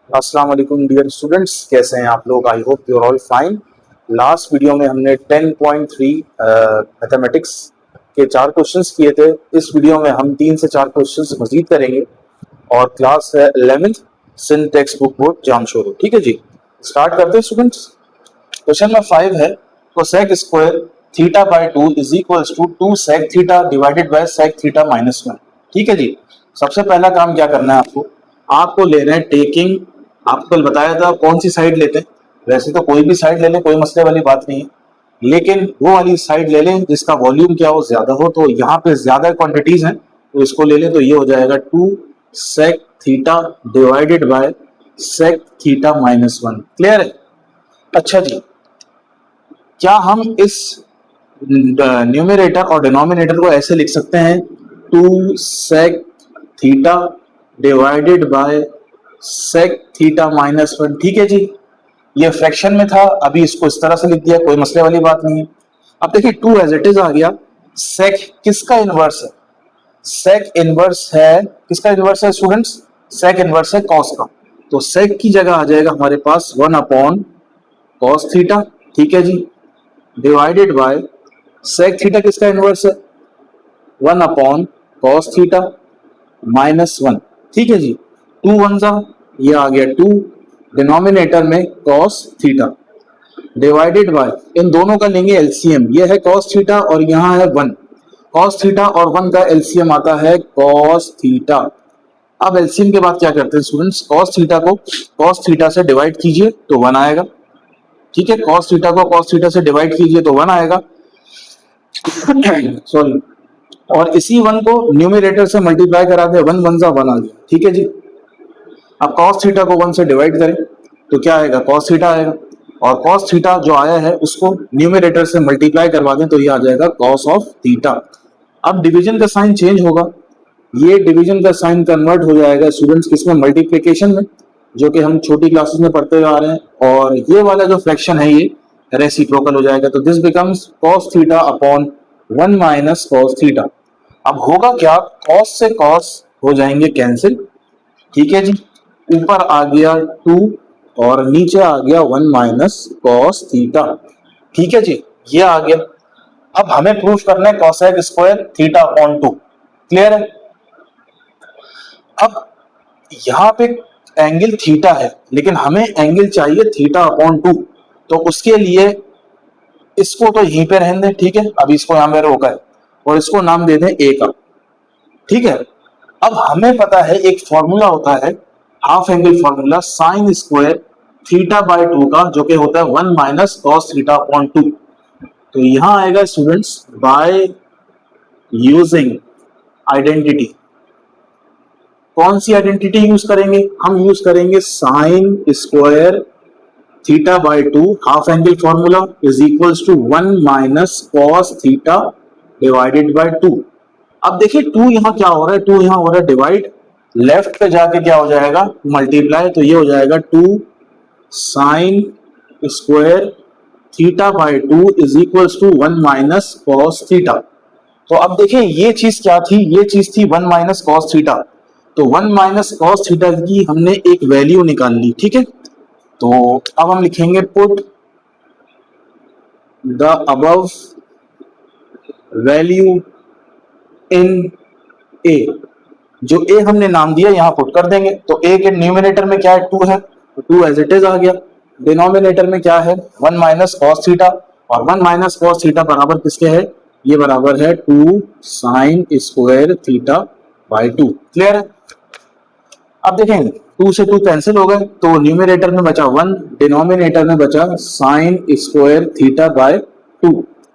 अस्सलाम वालेकुम dear students, कैसे हैं आप लोग? I hope you are all fine. Last video में हमने 10.3 मैथमेटिक्स के 4 क्वेश्चंस किए थे। इस वीडियो में हम 3 से 4 क्वेश्चंस मजीद करेंगे और क्लास है 11th Sindh text book board Jamshoro. ठीक है जी, स्टार्ट करते हैं स्टूडेंट्स। क्वेश्चन नंबर 5 है cosec square theta by 2 is equals to 2 sec theta divided by sec theta minus 1। ठीक है जी, सबसे पहला काम क्या करना है आपको लेना है टेकिंग। आपको कल बताया था कौन सी साइड लेते हैं। वैसे तो कोई भी साइड ले लें, कोई मसले वाली बात नहीं है, लेकिन वो वाली साइड ले लें जिसका वॉल्यूम क्या हो ज्यादा हो। तो यहाँ पे ज्यादा क्वांटिटीज हैं तो इसको ले लें, तो ये हो जाएगा 2 sec theta divided by sec theta minus 1। Clear है? अच्छा जी, क्या हम इस न्यूमरेटर और डिनोमिनेटर को ऐसे लिख सकते हैं 2 sec theta divided by sec theta minus 1। ठीक है जी, ये फ्रैक्शन में था, अभी इसको इस तरह से लिख दिया, कोई मसले वाली बात नहीं है। अब देखिए 2 एज इट इज आ गया। सेक किसका इनवर्स है? सेक इनवर्स है, किसका इनवर्स है स्टूडेंट्स? सेक इनवर्स है कॉस का। तो सेक की जगह आ जाएगा हमारे पास 1 अपॉन कॉस थीटा। ठीक है जी, डिवाइडेड बाय सेक थीटा किसका इनवर्स है? 1 अपॉन कॉस थीटा माइनस 1। ठीक है जी, 2 1 जा, ये आ गया 2, डिनोमिनेटर में कॉस थीटा डिवाइडेड बाय, इन दोनों का लेंगे एलसीएम। ये है कॉस थीटा और यहाँ है 1। कॉस थीटा और 1 का एलसीएम आता है कॉस थीटा। अब एलसीएम के बाद क्या करते हैं स्टूडेंट्स? कॉस थीटा को कॉस थीटा से डिवाइड कीजिए तो 1 आएगा। ठीक है, कॉस थीटा को कॉस थीटा से डिवाइड कीजिए तो 1 आएगा। सॉरी, और इसी 1 को न्यूमरेटर से मल्टीप्लाई करा दे, 1 1 जा 1 आ गया। ठीक है जी, अब cos थीटा को 1 से डिवाइड करें तो क्या आएगा? cos थीटा आएगा, और cos थीटा जो आया है उसको न्यूमरेटर से मल्टीप्लाई करवा दें तो ये आ जाएगा cos ऑफ थीटा। अब डिवीजन का साइन चेंज होगा, ये डिवीजन का साइन कन्वर्ट हो जाएगा स्टूडेंट्स किसमें? मल्टीप्लिकेशन में, जो कि हम छोटी क्लासेस में पढ़ते हुए आ रहे हैं। और ये वाला जो फ्रैक्शन है ये रेसिप्रोकल हो जाएगा, तो this becomes cos theta upon 1 minus cos theta. अब होगा क्या? cos से cos हो जाएंगे कैंसिल। ठीक है जी, ऊपर आ गया 2 और नीचे आ गया 1 माइनस कॉस थीटा। ठीक है जी, ये आ गया। अब हमें प्रूफ करना है cosec square theta upon 2। Clear है? अब यहाँ पे एंगल थीटा है, लेकिन हमें एंगल चाहिए थीटा अपॉन 2, तो उसके लिए इसको तो यहीं पे रहने दें। ठीक है, अभी इसको यहां पे रोका है और इसको नाम दे दें ए का। ठीक है, अब हमें पता है एक फॉर्मूला होता है half angle formula sine square theta by 2 का, जो कि होता है 1 माइनस कॉस थीटा अपॉन 2। तो यहां आएगा स्टूडेंट्स बाय यूजिंग आइडेंटिटी। कौन सी आइडेंटिटी यूज करेंगे? हम यूज करेंगे sine square theta by 2 half angle formula is equals to 1 minus cos theta divided by 2। अब देखिए 2 यहां क्या हो रहा है? 2 यहां हो रहा है डिवाइड, लेफ्ट पे जाके क्या हो जाएगा? मल्टीप्लाई। तो ये हो जाएगा 2 sine square theta by 2 is equals to 1 minus cos theta. तो अब देखिए ये चीज क्या थी? ये चीज थी 1 माइनस कॉस थीटा। तो 1 माइनस कॉस थीटा की हमने एक वैल्यू निकाल ली। ठीक है, तो अब हम लिखेंगे put the above value in A. जो ए हमने नाम दिया यहां पुट कर देंगे। तो ए के न्यूमिनेटर में क्या है? 2 है, तो 2 एज इट इज आ गया। डिनोमिनेटर में क्या है? 1 माइनस कॉस थीटा, और 1 माइनस कॉस थीटा बराबर किसके है? ये बराबर है 2 sine square theta by 2। Clear है? अब देखेंगे 2 से 2 कैंसिल हो गए, तो न्यूमिनेटर में बचा 1, डिनोमिनेटर में बचा साइन स्क्वायर थीटा बाय 2।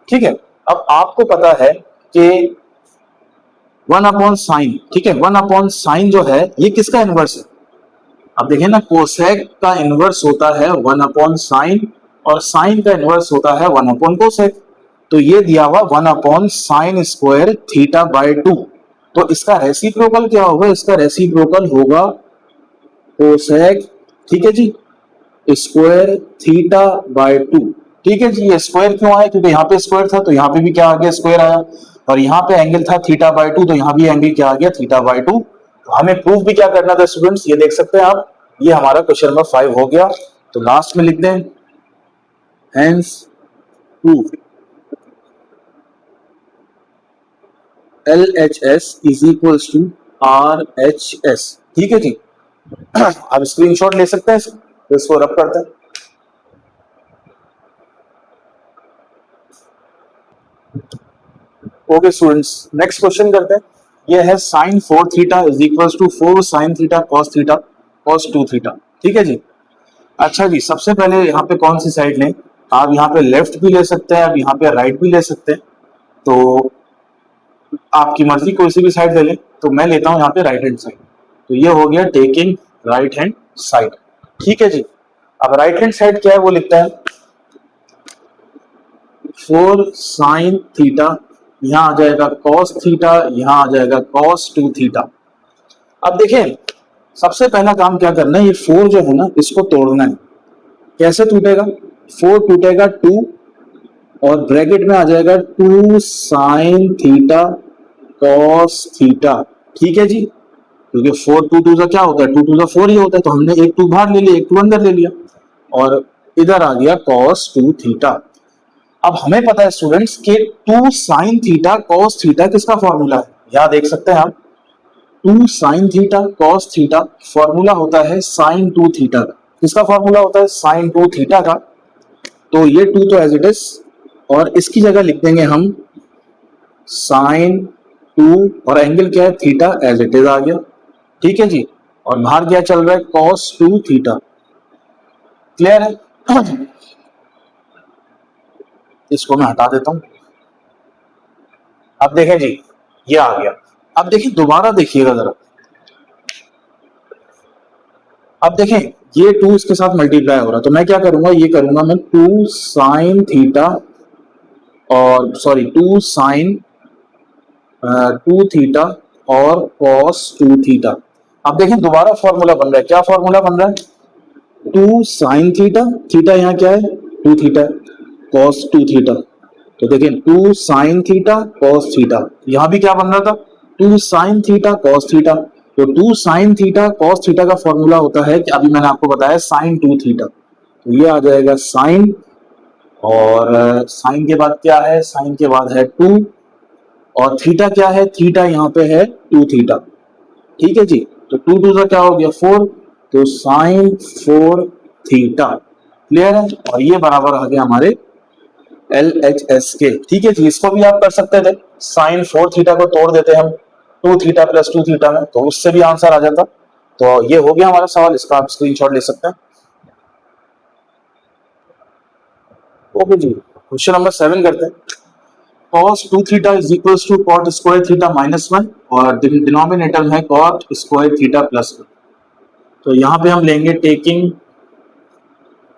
ठीक है, अब आपको पता है कि 1 अपॉन साइन, ठीक है, 1 अपॉन साइन जो है ये किसका इनवर्स है? अब देखिए ना, कोसेक का इनवर्स होता है 1 अपॉन साइन, और साइन का इनवर्स होता है 1 अपॉन कोसेक। तो ये दिया हुआ 1 upon sine square theta by 2। तो इसका रेसिप्रोकल क्या होगा? इसका रेसिप्रोकल होगा कोसेक, ठीक है जी, स्क्वायर थीटा बाय 2। ठीक है जी, ये स्क्वायर क्यों आया? क्योंकि यहाँ पे स्क्वायर था, तो यहाँ पे भी क्या आ गया? स्क्वायर आया। और यहाँ पे एंगल था थीटा बाय 2, तो यहाँ भी एंगल क्या आ गया? Theta by 2। तो हमें प्रूफ भी क्या करना था स्टूडेंट्स? ये देख सकते हैं आप, ये हमारा क्वेश्चन नंबर 5 हो गया। तो लास्ट में लिख दें hence proof LHS is equals to RHS। ठीक है जी। अब स्क्रीनशॉट ले सकते हैं, तो इसको रब करते हैं। ओके स्टूडेंट्स, नेक्स्ट क्वेश्चन करते हैं। ये है sine 4 theta is equals to 4 sine theta cos 2 theta. ठीक है जी। अच्छा जी, सबसे पहले यहाँ पे कौन सी साइड लें? आप यहाँ पे लेफ्ट भी ले सकते हैं, आप यहाँ पे राइट भी ले सकते हैं, तो आपकी मर्जी, कोई सी भी साइड ले लें। तो मैं लेता हूँ यहाँ पे राइट हैंड साइड। तो ये हो गया टेकिंग राइट हैंड साइड। ठीक है जी। अब राइट हैंड साइड क्या है वो लिखता है 4 साइन थीटा, यहाँ आ जाएगा कॉस थीटा, यहाँ आ जाएगा कॉस 2 थीटा। अब देखें, सबसे पहला काम क्या करना है, ये 4 जो है ना इसको तोड़ना है। कैसे टूटेगा? 4 टूटेगा 2 और ब्रैकेट में आ जाएगा 2 साइन थीटा कॉस थीटा। ठीक है जी, क्योंकि 4 2 2 का क्या होता है, 2 2 का 4 ही होता है, तो हमने एक 2 बाहर ले लिया, एक 2 अंदर ले लिया, और इधर आ गया कॉस 2 थीटा। अब हमें पता है स्टूडेंट्स के 2 साइन थीटा कॉस थीटा किसका फॉर्मूला है? यहाँ देख सकते हैं आप, 2 sign theta cos theta formula होता है साइन 2 थीटा का। किसका फॉर्मूला होता है? साइन 2 थीटा का। तो ये 2 तो एज इट इज, और इसकी जगह लिख देंगे हम साइन 2, और एंगल क्या है? थीटा, एज इट इज आ गया। ठीक है जी। और बाहर क्या चल रहा है? Cos 2 theta. क्लियर है? इसको मैं हटा देता हूं। अब देखें जी, ये आ गया। अब देखिए, दोबारा देखिएगा जरा। अब देखें, ये 2 इसके साथ मल्टीप्लाई हो रहा है, तो मैं क्या करूंगा, ये करूंगा मैं 2 साइन थीटा, और सॉरी 2 साइन 2 थीटा और कॉस 2 थीटा। अब देखें, दोबारा फॉर्मूला बन रहा है। क्या फॉर्मूला बन रहा है? 2 साइन थीटा, थीटा यहाँ क्या है? 2 थीटा, कॉस 2 थीटा। तो देखें 2 साइन थीटा कॉस थीटा, यहां भी क्या बन रहा था? 2 साइन थीटा कॉस थीटा। तो 2 साइन थीटा कॉस थीटा का फॉर्मूला होता है कि अभी मैंने आपको बताया साइन 2 थीटा। तो ये आ जाएगा साइन, और साइन के बाद क्या है? साइन के बाद है 2, और थीटा क्या है? थीटा यहाँ पे है 2 थीटा। ठीक है जी। तो 2 2 का क्या हो गया? 4, तो साइन 4 थीटा। क्लियर है? और ये बराबर आ गया हमारे LHS के। ठीक है जी। इसको भी आप कर सकते थे, साइन 4 थीटा को तोड़ देते हम 2 थीटा प्लस 2 थीटा में, तो उससे भी आंसर आ जाता। तो ये हो गया हमारा सवाल, इसका आप स्क्रीनशॉट ले सकते हैं। ओके जी, क्वेश्चन नंबर 7 करते हैं। cos 2 theta is equals to cot square theta minus 1, और डिनोमिनेटर में है cot स्क्वायर थीटा प्लस 1। तो यहाँ पे हम लेंगे टेकिंग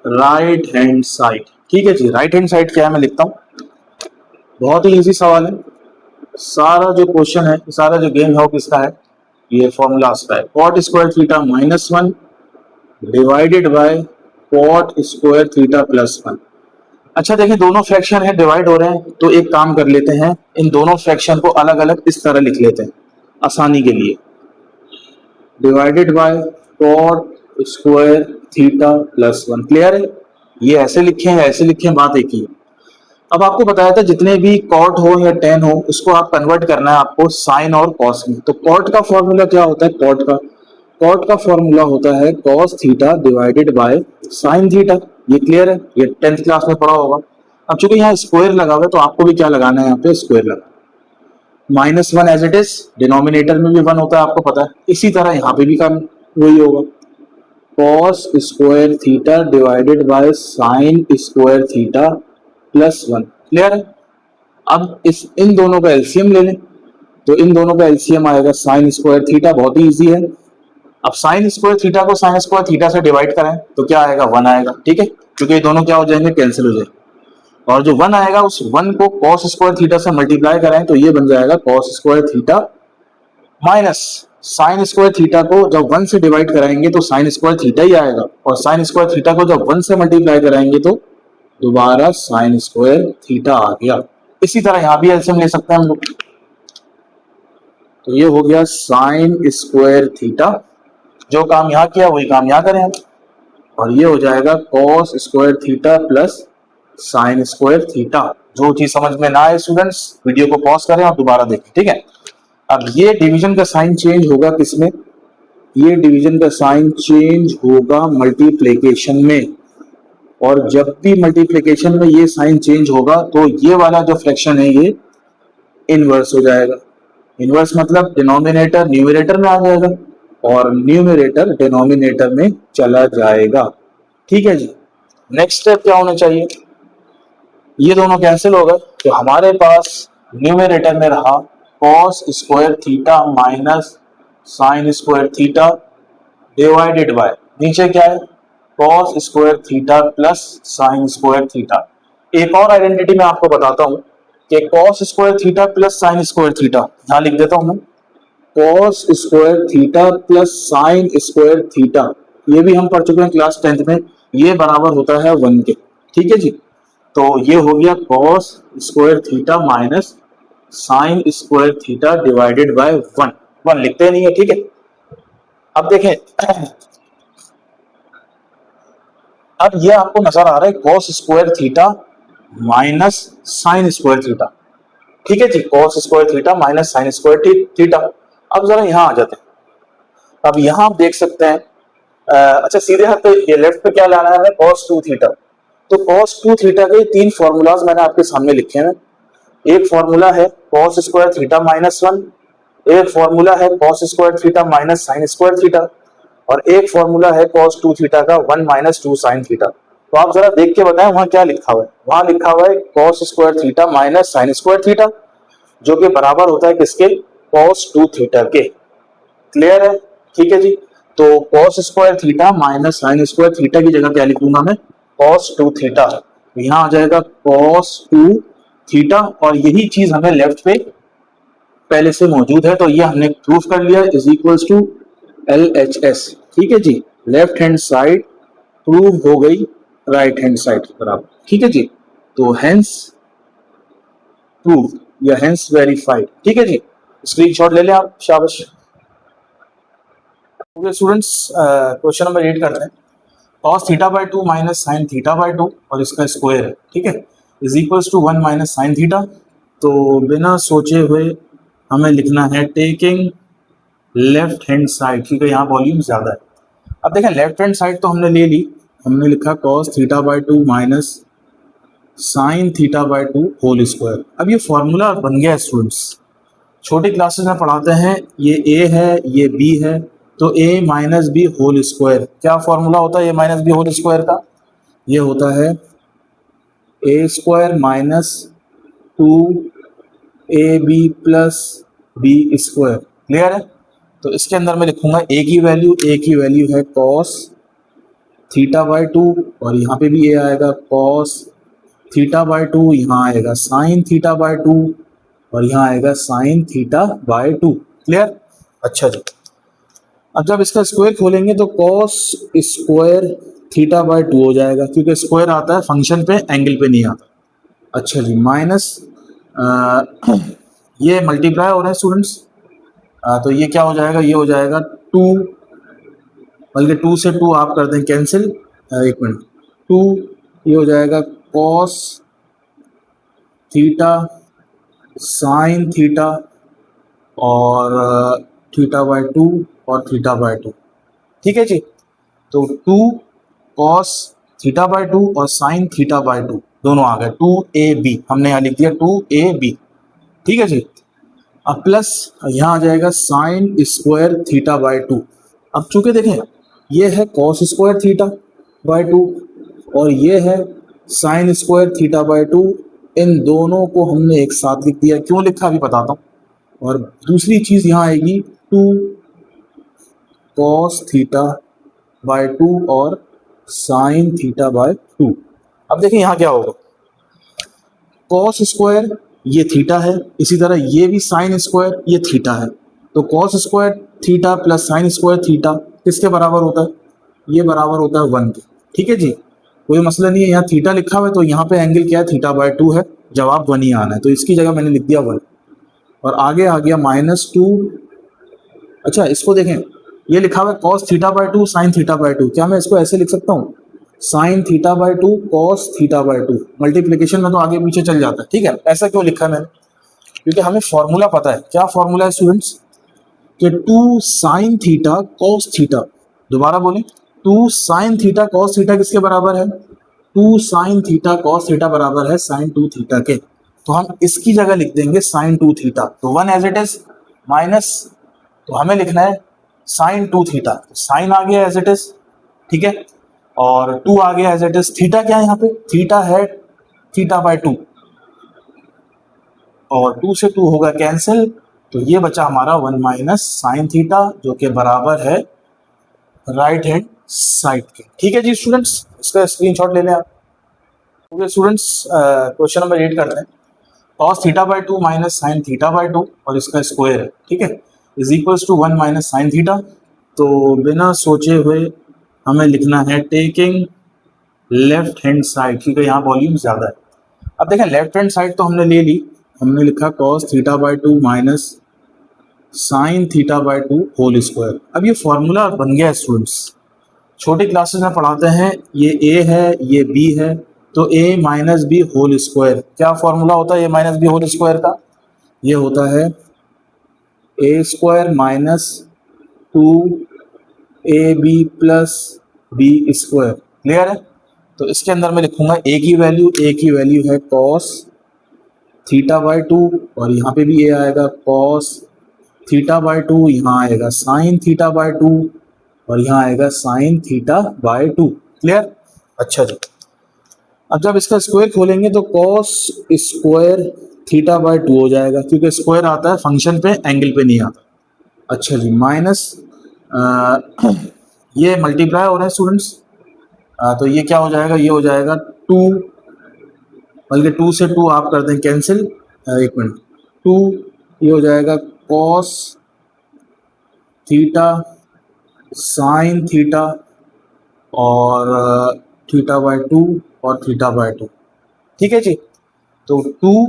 राइट हैंड साइड। ठीक है जी। राइट हैंड साइड क्या है मैं लिखता हूँ, बहुत ही इजी सवाल है। सारा जो क्वेश्चन है, सारा जो गेम है वो किसका है? ये फॉर्मूला का है, cot square theta minus 1 divided by cot square theta plus 1। अच्छा देखिए, दोनों फ्रैक्शन है, डिवाइड हो रहे हैं, तो एक काम कर लेते हैं, इन दोनों फ्रैक्शन को अलग अलग इस तरह लिख लेते हैं आसानी के लिए। Divided by cot square theta plus 1। Clear है? ये ऐसे लिखे हैं, ऐसे लिखे हैं, बात एक ही है। अब आपको बताया था जितने भी कॉट हो या टेन हो, उसको आप कन्वर्ट करना है आपको साइन और कॉस में। तो कॉट का फॉर्मूला क्या होता है? कॉट का फॉर्मूला होता है cos theta divided by sine theta. ये क्लियर है? ये 10th क्लास में पढ़ा होगा। अब चूंकि यहाँ स्क्वायर लगा हुआ है, तो आपको भी क्या लगाना है? यहाँ पे स्क्वायर लगा, minus 1 as it is, denominator में भी 1 होता है, आपको पता है। इसी तरह यहाँ पे भी काम वही होगा, cos square theta divided by sine square theta plus 1। Clear है? अब इन दोनों का एलसीएम ले लें, तो इन दोनों का एलसीएम आएगा साइन स्क्वायर थीटा। बहुत ही इजी है। अब साइन स्क्वायर थीटा को साइन स्क्वायर थीटा से डिवाइड करें तो क्या आएगा? 1 आएगा। ठीक है, क्योंकि ये दोनों क्या हो जाएंगे? कैंसिल हो जाएंगे। और जो 1 आएगा, उस 1 को कॉस स्क्वायर थीटा से मल्टीप्लाई करें तो ये बन जाएगा cos square theta minus sign square theta को जब 1 से डिवाइड कराएंगे तो साइन स्क्वायर थीटा ही आएगा, और साइन स्क्वायर थीटा को जब 1 से मल्टीप्लाई कराएंगे तो दोबारा साइन स्क्वायर थीटा आ गया। इसी तरह यहां भी एलसीएम ले सकते हैं हम लोग। तो ये हो गया साइन स्क्वायर थीटा जो काम यहाँ किया वही काम यहाँ करें हम, और ये हो जाएगा cos square theta plus sign square theta. जो चीज समझ में ना आए स्टूडेंट्स वीडियो को पॉज करें और दोबारा देखें, ठीक है। अब ये डिवीजन का साइन चेंज होगा किसमें, ये डिवीजन का साइन चेंज होगा मल्टीप्लिकेशन में, और जब भी मल्टीप्लिकेशन में ये साइन चेंज होगा तो ये वाला जो फ्रैक्शन है ये इनवर्स हो जाएगा। इनवर्स मतलब डिनोमिनेटर न्यूमरेटर में आ जाएगा और न्यूमरेटर डिनोमिनेटर में चला जाएगा, ठीक है जी। नेक्स्ट स्टेप क्या होना चाहिए, ये दोनों कैंसिल हो गए तो हमारे पास न्यूमरेटर में रहा cos square theta minus sign square theta divided bye नीचे क्या है cos square theta plus sign square theta. एक और आइडेंटिटी मैं आपको बताता हूं कि cos square theta plus sign square theta, यहां लिख देता हूं मैं cos square theta plus sign square theta, ये भी हम पढ़ चुके हैं क्लास 10th में, ये बराबर होता है 1 के, ठीक है जी। तो ये हो गया cos square theta minus sign square theta divided bye 1 लिखते नहीं है, ठीक है। अब देखें अब ये आपको नजर आ रहा है cos square theta minus sign square theta, ठीक है जी, cos square theta minus sign square theta. अब जरा यहां आ जाते हैं, अब यहां आप देख सकते हैं अच्छा सीधे हाथ पे ये लेफ्ट पे क्या लाना है cos 2 थीटा, तो cos 2 थीटा के 3 फॉर्मूलाज मैंने आपके सामने लिखे हैं। एक फॉर्मूला है cos स्क्वायर थीटा माइनस 1, एक फॉर्मूला है cos square theta minus sign square theta, और एक फॉर्मूला है cos 2 थीटा का 1 माइनस 2 साइन थीटा। तो आप जरा देख के बताएं वहां क्या लिखा हुआ है, वहां लिखा हुआ है cos square theta minus sign square theta, जो कि बराबर होता है किसके, cos 2 थीटा के। क्लियर है, ठीक है जी। तो cos square theta minus sign square theta की जगह क्या लिखूंगा मैं, cos 2 थीटा, यहां आ जाएगा cos 2 थीटा, और यही चीज हमें लेफ्ट पे पहले से मौजूद है, तो ये हमने प्रूफ कर लिया इज इक्वल्स टू LHS, ठीक है जी। लेफ्ट हैंड साइड प्रूव हो गई राइट हैंड साइड के बराबर, ठीक है जी। तो हेंस प्रूव या हेंस वेरीफाइड, ठीक है जी। स्क्रीनशॉट ले लें आप, शाबाश। ओके स्टूडेंट्स, क्वेश्चन नंबर 8 करते हैं। cos theta by 2 minus sine theta by 2 और इसका स्क्वायर है, ठीक है, is equals to 1 minus sine theta. तो बिना सोचे हुए हमें लिखना है टेकिंग लेफ्ट हैंड साइड, क्योंकि यहाँ वॉल्यूम ज्यादा है। अब देखें लेफ्ट हैंड साइड तो हमने ले ली, हमने लिखा cos theta by 2 minus sine theta by 2 whole square. अब ये फॉर्मूला बन गया है स्टूडेंट्स, छोटी क्लासेस में पढ़ाते हैं, ये a है ये b है, तो a minus B whole square, क्या फॉर्मूला होता है a minus B whole square का, ये होता है a square minus 2ab plus b square. Clear है, तो इसके अंदर मैं लिखूंगा a की वैल्यू है cos थीटा बाई 2, और यहाँ पे भी a आएगा cos थीटा बाई 2, यहाँ आएगा साइन थीटा बाई 2, और यहाँ आएगा साइन थीटा बाई 2। क्लियर, अच्छा जी। अब जब इसका स्क्वायर खोलेंगे तो cos स्क्वायर थीटा बाई 2 हो जाएगा, क्योंकि स्क्वायर आता है फंक्शन पे, एंगल पे नहीं आता। अच्छा जी, माइनस ये मल्टीप्लाई हो रहा है स्टूडेंट्स, तो ये क्या हो जाएगा, ये हो जाएगा 2, बल्कि 2 से 2 आप कर दें कैंसिल, एक मिनट, 2 ये हो जाएगा cos थीटा साइन थीटा और थीटा बाई 2 और थीटा बाई 2, ठीक है जी। तो 2 cos थीटा बाई 2 और साइन थीटा बाई 2 दोनों आ गए, 2ab हमने यहाँ लिख दिया 2ab, ठीक है जी। अब प्लस यहाँ आ जाएगा साइन स्क्वायर थीटा बाई 2। अब चूंकि देखें ये है cos स्क्वायर थीटा बाई 2 और ये है साइन स्क्वायर थीटा बाई 2, इन दोनों को हमने एक साथ लिख दिया, क्यों लिखा अभी बताता हूँ। और दूसरी चीज यहाँ आएगी 2 cos थीटा बाई 2 और साइन थीटा बाई 2। अब देखिए यहाँ क्या होगा, cos स्क्वायर ये थीटा है, इसी तरह ये भी साइन स्क्वायर ये थीटा है, तो cos square theta plus sign square theta किसके बराबर होता है, ये बराबर होता है 1 के, ठीक है जी। कोई मसला नहीं है, यहाँ थीटा लिखा हुआ है तो यहाँ पे एंगल क्या है, थीटा बाई 2 है, जवाब 1 ही आना है, तो इसकी जगह मैंने लिख दिया 1, और आगे आ गया -2। अच्छा इसको देखें, ये लिखा हुआ है cos theta by to sine theta by to, क्या मैं इसको ऐसे लिख सकता हूँ sign theta by to cos theta by to, multiplication में तो आगे पीछे चल जाता है, ठीक है। ऐसा क्यों लिखा है मैंने, क्योंकि हमें फॉर्मूला पता है। क्या फॉर्मूला है स्टूडेंट्स, कि two sine theta cos theta, दोबारा बोलें, two sine theta cos theta किसके बराबर है, two sine theta cos theta बराबर है साइन टू थीटा के। तो हम इसकी जगह लिख देंगे साइन टू थीटा, तो one as it is minus, तो हमें लिखना है साइन टू थीटा, साइन आ गया एज इट इज, ठीक है, और टू आ गया एज इट इज। थीटा क्या है यहाँ पे, थीटा है थीटा बाय टू, और टू से टू होगा कैंसिल, तो ये बचा हमारा वन माइनस साइन थीटा, जो कि बराबर है राइट हैंड साइड के। ठीक है जी स्टूडेंट्स, इसका स्क्रीनशॉट ले लें आप। ओके स्टूडेंट्स, क्वेश्चन नंबर 8 करते हैं। Cos theta by two minus sine theta by two और इसका स्क्वायर है, ठीक है, is equals to one minus sine theta. तो बिना सोचे हुए हमें लिखना है टेकिंग लेफ्ट हैंड साइड, क्योंकि यहाँ वॉल्यूम ज़्यादा है। अब देखें लेफ्ट हैंड साइड तो हमने ले ली, हमने लिखा cos theta by two minus sine theta by two whole square. अब ये फॉर्मूला बन गया स्टूडेंट्स, छोटी क्लासेस में पढ़ाते हैं, ये ए है ये बी है, तो A minus B whole square, क्या फॉर्मूला होता है A minus B whole square का, ये होता है A square minus two A B plus B square. Clear है, तो इसके अंदर मैं लिखूंगा ए की वैल्यू है कॉस थीटा बाय टू, और यहाँ पे भी ए आएगा कॉस थीटा बाय टू, यहाँ आएगा साइन थीटा बाय टू, और यहाँ आएगा sign theta by to. Clear, अच्छा जी। अब जब इसका स्क्वायर खोलेंगे तो cos square theta by to हो जाएगा, क्योंकि स्क्वायर आता है फंक्शन पे, एंगल पे नहीं आता। अच्छा जी, माइनस ये मल्टीप्लाई हो रहा है स्टूडेंट्स, तो ये क्या हो जाएगा, ये हो जाएगा टू, बल्कि टू से टू आप कर दें कैंसिल, एक मिनट, टू ये हो जाएगा कॉस थीटा साइन थीटा और थीटा बाय टू और थीटा बाय टू, ठीक है जी। तो two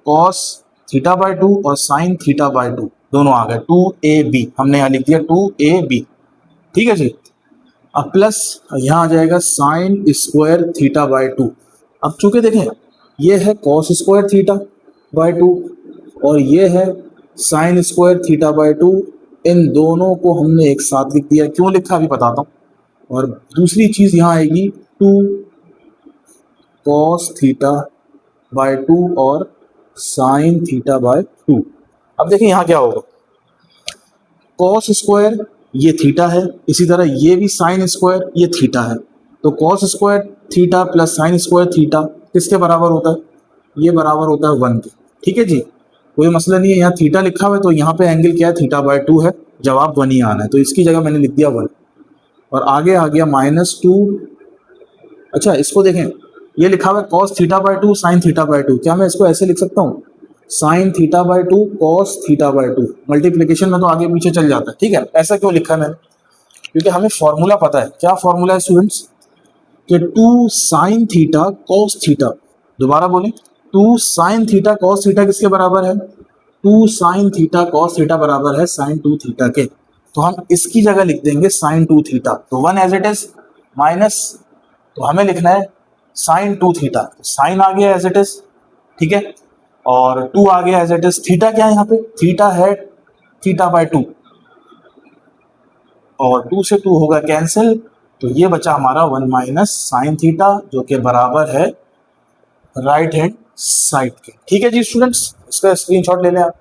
cos theta by two और साइन थीटा बाय टू दोनों आ गए, टू ए बी, हमने यहाँ लिख दिया टू ए बी, ठीक है जी। अब प्लस यहाँ आ जाएगा sine square theta by two. अब चूंकि देखें ये है cos square theta by two और ये है sine square theta by two, इन दोनों को हमने एक साथ लिख दिया। क्यों लिखा अभी बताता हूँ। और दूसरी चीज़ यहाँ आएगी two cos theta by two और साइन थीटा बाय टू। अब देखिए यहाँ क्या होगा, कॉस स्क्वायर ये थीटा है, इसी तरह ये भी साइन स्क्वायर ये थीटा है, तो cos square theta plus sign square theta किसके बराबर होता है, ये बराबर होता है 1 के। ठीक है जी, कोई मसला नहीं है। यहाँ थीटा लिखा हुआ है तो यहाँ पे एंगल क्या है, थीटा बाय टू है, जवाब 1 ही आना है, तो इसकी जगह मैंने लिख दिया 1 और आगे आ गया -2। अच्छा इसको देखें, ये लिखा हुआ है cos theta by to sine theta by to, क्या मैं इसको ऐसे लिख सकता हूँ sign theta by to cos theta by to, multiplication में तो आगे पीछे चल जाता है। ठीक है, ऐसा क्यों लिखा है मैंने, क्योंकि हमें फॉर्मूला पता है। क्या फॉर्मूला है स्टूडेंट्स, कि two sine theta cos theta, दोबारा बोलें, two sine theta cos theta किसके बराबर है, two sine theta cos theta बराबर है साइन टू थीटा के। तो हम इसकी जगह लिख देंगे साइन टू थीटा, तो 1 एज इट इज माइनस, तो हमें लिखना है साइन टू थीटा, साइन आ गया एज इट इज, ठीक है, और 2 आ गया एज इट इज। थीटा क्या है यहाँ पे, थीटा है थीटा बाय टू, और 2 से 2 होगा कैंसिल, तो ये बचा हमारा 1 माइनस साइन थीटा, जो कि बराबर है राइट हैंड साइड के। ठीक है जी स्टूडेंट्स, इसका स्क्रीनशॉट ले लें आप।